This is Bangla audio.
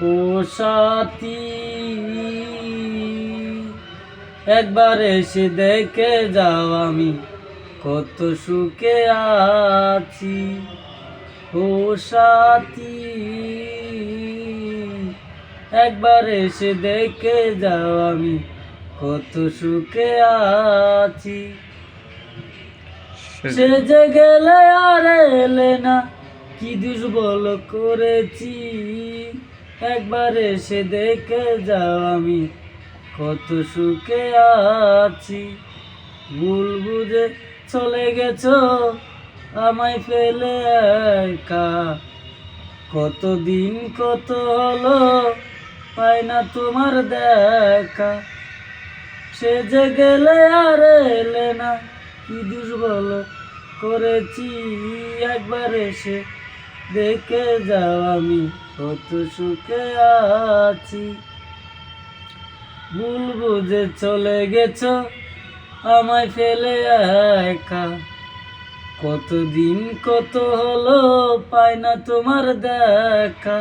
ও সাথী, একবার এসে দেখে যাও আমি কত সুখে আছি। ও সাথী, একবার এসে দেখে যাও আমি কত সুখে আছি। সে যে গেলে আর এলে না, কি দুর্বল করেছি। একবার এসে দেখে যাও আমি কত সুখে আছি। ভুল বুঝে চলে গেছো আমায় ফেলে একা, কতদিন কত হলো পাই না তোমার দেখা। সে যে গেলে আর এলে না, কি দুর্বল করেছি। একবার এসে দেখে যাও আমি কত সুখে আছি। ভুল বুঝে চলে গেছো আমায় ফেলে একা, কতদিন কত হলো পাই না তোমার দেখা।